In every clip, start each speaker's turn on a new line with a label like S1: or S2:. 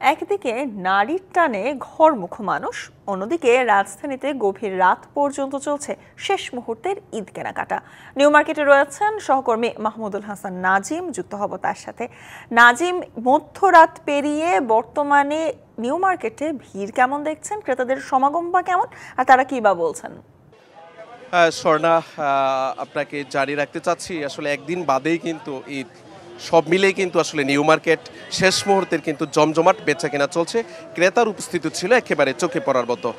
S1: একদিকে নারীর টানে ঘরমুখো মানুষ, অন্যদিকে রাজধানীতে গভীর রাত পর্যন্ত চলছে শেষ মুহূর্তের ঈদ কেনাকাটা। নিউ মার্কেটে রয়েছেন সহকর্মী মাহমুদুল হাসান নাজিম, যুক্ত হব তার সাথে। নাজিম, মধ্যরাত পেরিয়ে বর্তমানে নিউ মার্কেটে ভিড় কেমন দেখছেন? ক্রেতাদের সমাগম বা কেমন, আর তারা কি বা বলছেন?
S2: স্বর্ণা, আপনাকে জানিয়ে রাখতে চাচ্ছি আসলে একদিন বাদেই কিন্তু ঈদ, সব মিলেই কিন্তু আসলে নিউ মার্কেট শেষ মুহূর্তের কিন্তু জমজমাট বেচা কেনা চলছে। ক্রেতার উপস্থিতি ছিল একেবারে চোখে পড়ার মতো।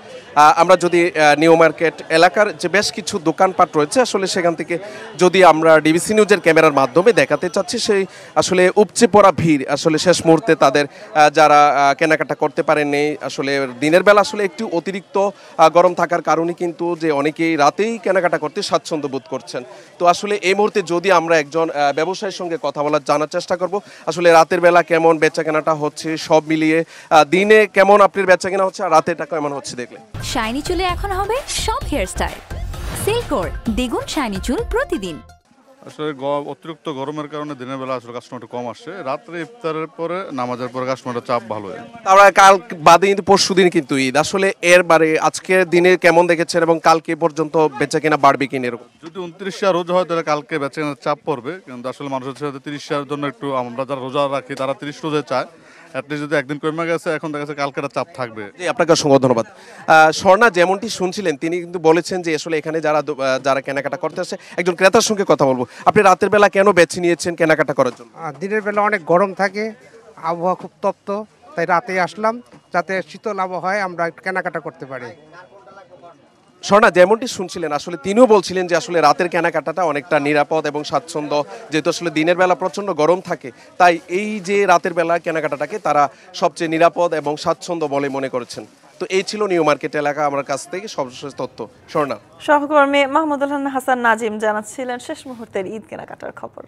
S2: আমরা যদি নিউ মার্কেট এলাকার যে বেশ কিছু দোকানপাট রয়েছে আসলে সেখান থেকে যদি আমরা ডিবিসি নিউজের ক্যামেরার মাধ্যমে দেখাতে চাচ্ছি, সেই আসলে উপচে পড়া ভিড় আসলে শেষ মুহূর্তে তাদের যারা কেনাকাটা করতে পারেননি, আসলে দিনের বেলা আসলে একটু অতিরিক্ত গরম থাকার কারণে কিন্তু যে অনেকেই রাতেই কেনাকাটা করতে স্বাচ্ছন্দ্য বোধ করছেন। তো আসলে এই মুহূর্তে যদি আমরা একজন ব্যবসায়ীর সঙ্গে কথা বলার জানার চেষ্টা করব আসলে রাতের বেলা কেমন বেচা কেনাটা হচ্ছে, সব মিলিয়ে দিনে কেমন আপনার বেচা কেনা হচ্ছে আর রাতেটা কেমন হচ্ছে দেখলে।
S3: শাইনি চুলে এখন হবে সব হেয়ারস্টাইল। সিল্কোর দ্বিগুণ শাইনি চুল প্রতিদিন।
S4: আসলে অতিরিক্ত গরমের কারণে দিনের বেলা আসলে কাস্টমার কম আসছে, রাত্রে ইফতারের পরে নামাজের পরে কাস্টমারের চাপ ভালো হয়।
S2: আমরা কাল বাদে কিন্তু পরশু দিন কিন্তু ঈদ, আসলে এর বারে আজকের দিনে কেমন দেখেছেন এবং কালকে পর্যন্ত বেচা কেনা বাড়বে কিনা এরকম?
S4: যদি 29 রোজ হয় তাহলে কালকে বেচা কেনার চাপ পড়বে, কিন্তু আসলে মানুষের সাথে 30 জন্য একটু, আমরা যারা রোজা রাখি তারা 30 রোজে চায়, অ্যাটলিস্ট যদি একদিন কমে গেছে এখন দেখা যাচ্ছে কালকে চাপ থাকবে।
S2: জি, আপনাকে অসংখ্য ধন্যবাদ। স্বর্ণা যেমনটি শুনছিলেন, তিনি কিন্তু বলেছেন যে আসলে এখানে যারা কেনাকাটা করতে আসে, একজন ক্রেতার সঙ্গে কথা বলবো। আপনি রাতের বেলা কেন বেছে নিয়েছেন কেনাকাটা করার জন্য?
S5: দিনের বেলা অনেক গরম থাকে, আবহাওয়া খুব তপ্ত, তাই রাতে আসলাম যাতে শীতল আবহাওয়ায় আমরা একটু কেনাকাটা করতে পারি।
S2: স্বর্ণা যেমনটি শুনছিলেন, আসলে তিনিও বলছিলেন যে আসলে রাতের কেনাকাটাটা অনেকটা নিরাপদ এবং স্বাচ্ছন্দ্য, যেহেতু আসলে দিনের বেলা প্রচণ্ড গরম থাকে, তাই এই যে রাতের বেলা কেনাকাটাটাকে তারা সবচেয়ে নিরাপদ এবং স্বাচ্ছন্দ্য বলে মনে করেছেন। তো এই ছিল নিউ মার্কেট এলাকা আমার কাছ থেকে সর্বশেষ তথ্য। স্বর্ণা।
S1: সহকর্মী মাহমুদুল হাসান নাজিম জানাচ্ছিলেন শেষ মুহূর্তের ঈদ কেনাকাটার খবর।